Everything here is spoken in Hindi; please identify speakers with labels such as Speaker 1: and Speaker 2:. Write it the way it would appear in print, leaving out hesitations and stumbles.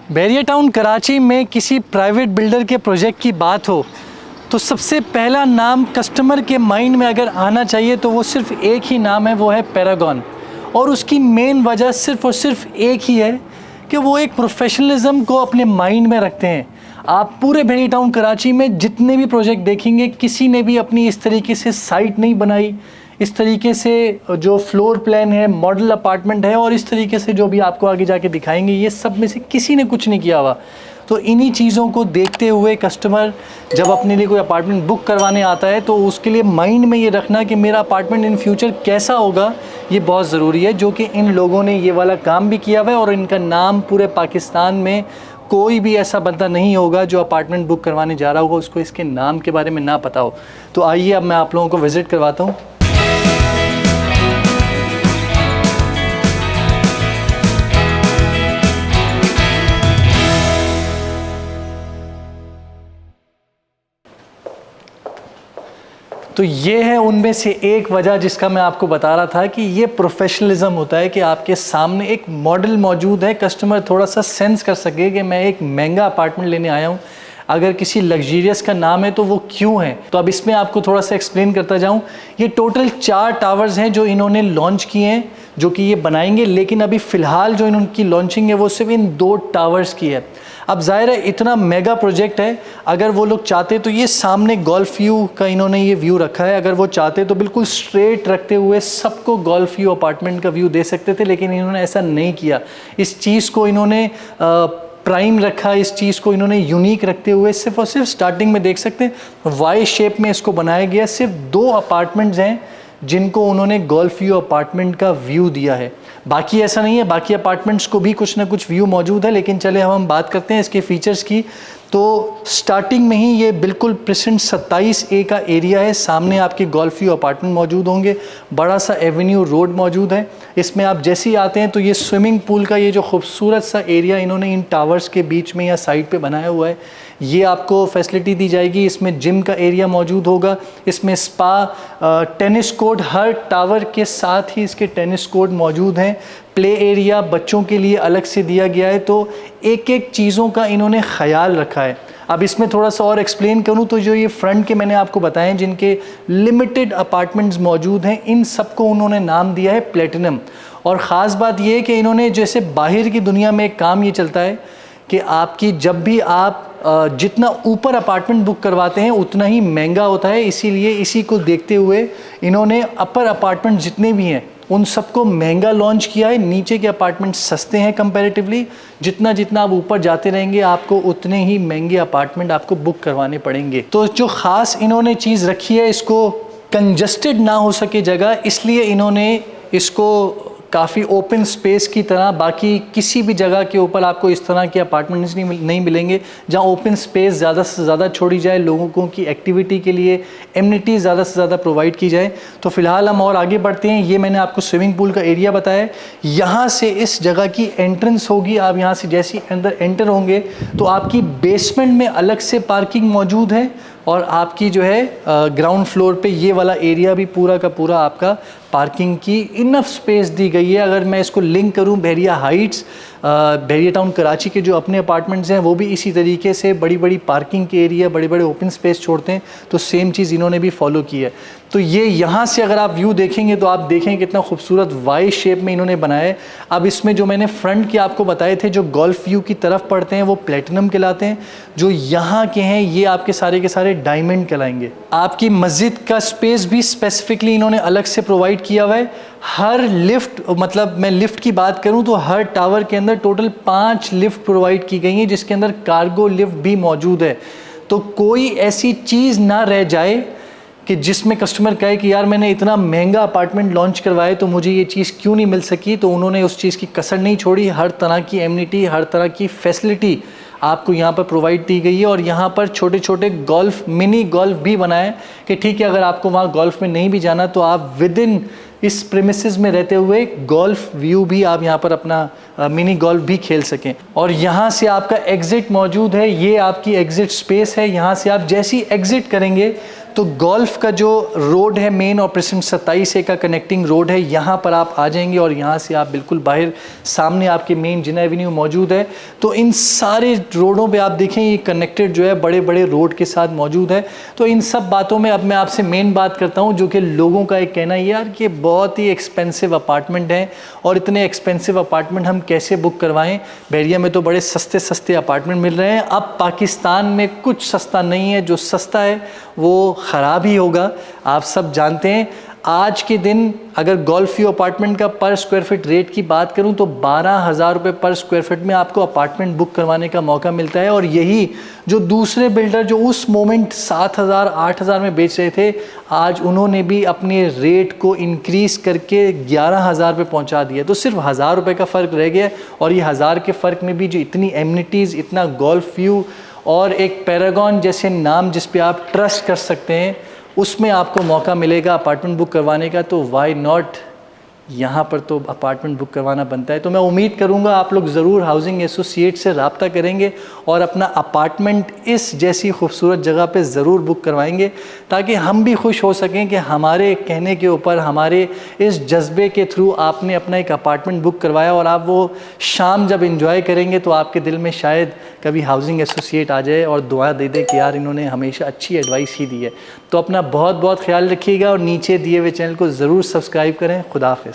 Speaker 1: बैरिया टाउन कराची में किसी प्राइवेट बिल्डर के प्रोजेक्ट की बात हो तो सबसे पहला नाम कस्टमर के माइंड में अगर आना चाहिए तो वो सिर्फ एक ही नाम है, वो है पैरागॉन। और उसकी मेन वजह सिर्फ और सिर्फ एक ही है कि वो एक प्रोफेशनलिज्म को अपने माइंड में रखते हैं। आप पूरे बैरिया टाउन कराची में जितने भी प्रोजेक्ट देखेंगे, किसी ने भी अपनी इस तरीके से साइट नहीं बनाई, इस तरीके से जो फ्लोर प्लान है, मॉडल अपार्टमेंट है और इस तरीके से जो भी आपको आगे जाके दिखाएंगे, ये सब में से किसी ने कुछ नहीं किया हुआ। तो इन्हीं चीज़ों को देखते हुए कस्टमर जब अपने लिए कोई अपार्टमेंट बुक करवाने आता है तो उसके लिए माइंड में ये रखना कि मेरा अपार्टमेंट इन फ्यूचर कैसा होगा, ये बहुत ज़रूरी है। जो कि इन लोगों ने ये वाला काम भी किया हुआ है और इनका नाम पूरे पाकिस्तान में कोई भी ऐसा बंदा नहीं होगा जो अपार्टमेंट बुक करवाने जा रहा होगा उसको इसके नाम के बारे में ना पता हो। तो आइए अब मैं आप लोगों को विज़िट करवाता हूँ। तो ये है उनमें से एक वजह जिसका मैं आपको बता रहा था कि ये प्रोफेशनलिज्म होता है कि आपके सामने एक मॉडल मौजूद है, कस्टमर थोड़ा सा सेंस कर सके कि मैं एक महंगा अपार्टमेंट लेने आया हूँ। अगर किसी लग्जीरियस का नाम है तो वो क्यों है, तो अब इसमें आपको थोड़ा सा एक्सप्लेन करता जाऊँ। ये टोटल 4 टावर्स हैं जो इन्होंने लॉन्च किए हैं, जो कि ये बनाएंगे, लेकिन अभी फ़िलहाल जो इनकी लॉन्चिंग है वो सिर्फ इन 2 टावर्स की है। अब ज़ाहिर है इतना मेगा प्रोजेक्ट है, अगर वो लोग चाहते तो ये सामने गोल्फ व्यू का इन्होंने ये व्यू रखा है, अगर वो चाहते तो बिल्कुल स्ट्रेट रखते हुए सबको गोल्फ व्यू अपार्टमेंट का व्यू दे सकते थे, लेकिन इन्होंने ऐसा नहीं किया। इस चीज़ को इन्होंने प्राइम रखा, इस चीज़ को इन्होंने यूनिक रखते हुए सिर्फ और सिर्फ स्टार्टिंग में देख सकते हैं वाई शेप में इसको बनाया गया। सिर्फ 2 अपार्टमेंट्स हैं जिनको उन्होंने गोल्फ व्यू अपार्टमेंट का व्यू दिया है, बाकी ऐसा नहीं है। बाकी अपार्टमेंट्स को भी कुछ ना कुछ व्यू मौजूद है, लेकिन चले हम बात करते हैं इसके फीचर्स की। तो स्टार्टिंग में ही ये बिल्कुल प्रेजेंट 27A का एरिया है, सामने आपके गोल्फ व्यू अपार्टमेंट मौजूद होंगे, बड़ा सा एवेन्यू रोड मौजूद है। इसमें आप जैसे ही आते हैं तो ये स्विमिंग पूल का ये जो खूबसूरत सा एरिया इन्होंने इन टावर्स के बीच में या साइड पे बनाया हुआ है, ये आपको फैसिलिटी दी जाएगी। इसमें जिम का एरिया मौजूद होगा, इसमें स्पा, टेनिस कोर्ट, हर टावर के साथ ही इसके टेनिस कोर्ट मौजूद हैं। प्ले एरिया बच्चों के लिए अलग से दिया गया है। तो एक एक चीज़ों का इन्होंने ख्याल रखा है। अब इसमें थोड़ा सा और एक्सप्लेन करूं तो जो ये फ्रंट के मैंने आपको बताएं जिनके लिमिटेड अपार्टमेंट्स मौजूद हैं, इन सबको उन्होंने नाम दिया है प्लेटिनम। और ख़ास बात ये है कि इन्होंने, जैसे बाहर की दुनिया में एक काम ये चलता है कि आपकी जब भी आप जितना ऊपर अपार्टमेंट बुक करवाते हैं उतना ही महंगा होता है, इसीलिए इसी को देखते हुए इन्होंने अपर अपार्टमेंट जितने भी हैं उन सबको महंगा लॉन्च किया है। नीचे के अपार्टमेंट सस्ते हैं कंपैरेटिवली, जितना जितना आप ऊपर जाते रहेंगे आपको उतने ही महंगे अपार्टमेंट आपको बुक करवाने पड़ेंगे। तो जो ख़ास इन्होंने चीज़ रखी है, इसको कंजस्टेड ना हो सके जगह, इसलिए इन्होंने इसको काफ़ी ओपन स्पेस की तरह, बाकी किसी भी जगह के ऊपर आपको इस तरह के अपार्टमेंट्स नहीं मिलेंगे जहां ओपन स्पेस ज़्यादा से ज़्यादा छोड़ी जाए, लोगों की एक्टिविटी के लिए एमिनिटीज़ ज़्यादा से ज़्यादा प्रोवाइड की जाए। तो फ़िलहाल हम और आगे बढ़ते हैं। ये मैंने आपको स्विमिंग पूल का एरिया बताया, यहाँ से इस जगह की एंट्रेंस होगी। आप यहाँ से जैसे अंदर एंटर होंगे तो आपकी बेसमेंट में अलग से पार्किंग मौजूद है और आपकी जो है ग्राउंड फ्लोर पे ये वाला एरिया भी पूरा का पूरा आपका पार्किंग की इनफ स्पेस दी गई है। अगर मैं इसको लिंक करूं बैरिया हाइट्स, बैरिया टाउन कराची के जो अपने अपार्टमेंट्स हैं वो भी इसी तरीके से बड़ी बड़ी पार्किंग के एरिया, बड़े बड़े ओपन स्पेस छोड़ते हैं, तो सेम चीज़ इन्होंने भी फॉलो की है। तो ये यहाँ से अगर आप व्यू देखेंगे तो आप देखें कितना खूबसूरत वाई शेप में इन्होंने बनाया है। अब इसमें जो मैंने फ्रंट के आपको बताए थे जो गोल्फ व्यू की तरफ पड़ते हैं वो प्लेटिनम कहलाते हैं, जो यहाँ के हैं ये आपके सारे के सारे डायमंड कहलाएंगे। आपकी मस्जिद का स्पेस भी स्पेसिफिकली इन्होंने अलग से प्रोवाइड किया हुआ है। हर लिफ्ट, मतलब मैं लिफ्ट की बात करूं तो हर टावर के अंदर टोटल 5 लिफ्ट प्रोवाइड की गई हैं, जिसके अंदर कार्गो लिफ्ट भी मौजूद है। तो कोई ऐसी चीज़ ना रह जाए कि जिसमें कस्टमर कहे कि यार मैंने इतना महंगा अपार्टमेंट लॉन्च करवाया तो मुझे ये चीज़ क्यों नहीं मिल सकी। तो उन्होंने उस चीज़ की कसर नहीं छोड़ी, हर तरह की एमिनिटी, हर तरह की फैसिलिटी आपको यहाँ पर प्रोवाइड दी गई है। और यहाँ पर छोटे छोटे गोल्फ, मिनी गोल्फ भी बनाए कि ठीक है, अगर आपको वहाँ गोल्फ में नहीं भी जाना तो आप विद इन इस प्रेमिसेस में रहते हुए गोल्फ व्यू भी आप यहाँ पर अपना मिनी गोल्फ भी खेल सकें। और यहाँ से आपका एग्ज़िट मौजूद है, ये आपकी एग्ज़िट स्पेस है। यहाँ से आप जैसी एग्ज़िट करेंगे तो गोल्फ का जो रोड है मेन और प्रेसिडेंट 27A का कनेक्टिंग रोड है, यहाँ पर आप आ जाएंगे और यहाँ से आप बिल्कुल बाहर सामने आपके मेन जिना एवेन्यू मौजूद है। तो इन सारे रोडों पे आप देखें ये कनेक्टेड जो है बड़े बड़े रोड के साथ मौजूद है। तो इन सब बातों में अब मैं आपसे मेन बात करता हूँ, जो कि लोगों का एक कहना है यार कि बहुत ही एक्सपेंसिव अपार्टमेंट हैं और इतने एक्सपेंसिव अपार्टमेंट हम कैसे बुक करवाएं। बहरिया में तो बड़े सस्ते सस्ते अपार्टमेंट मिल रहे हैं। अब पाकिस्तान में कुछ सस्ता नहीं है, जो सस्ता है वो ख़राब ही होगा। आप सब जानते हैं आज के दिन अगर गोल्फ व्यू अपार्टमेंट का पर स्क्वायर फीट रेट की बात करूं तो 12,000 रुपये पर स्क्वायर फीट में आपको अपार्टमेंट बुक करवाने का मौका मिलता है। और यही जो दूसरे बिल्डर जो उस मोमेंट 7,000 8,000 में बेच रहे थे, आज उन्होंने भी अपने रेट को इंक्रीज़ करके 11,000 पे पहुंचा दिया। तो सिर्फ 1,000 रुपये का फ़र्क रह गया। और ये 1,000 के फ़र्क में भी जो इतनी एमिनिटीज़, इतना गोल्फ व्यू और एक पैरागॉन जैसे नाम जिस पे आप ट्रस्ट कर सकते हैं, उसमें आपको मौका मिलेगा अपार्टमेंट बुक करवाने का। तो वाई नॉट, यहाँ पर तो अपार्टमेंट बुक करवाना बनता है। तो मैं उम्मीद करूँगा आप लोग ज़रूर हाउसिंग एसोसिएट से रब्ता करेंगे और अपना अपार्टमेंट इस जैसी खूबसूरत जगह पे ज़रूर बुक करवाएंगे, ताकि हम भी खुश हो सकें कि हमारे कहने के ऊपर, हमारे इस जज्बे के थ्रू आपने अपना एक अपार्टमेंट बुक करवाया। और आप वो शाम जब इंजॉय करेंगे तो आपके दिल में शायद कभी हाउसिंग एसोसिएट आ जाए और दुआ दे दे कि यार इन्होंने हमेशा अच्छी एडवाइस ही दी है। तो अपना बहुत बहुत ख्याल रखिएगा और नीचे दिए हुए चैनल को ज़रूर सब्सक्राइब करें। खुदा हाफिज़।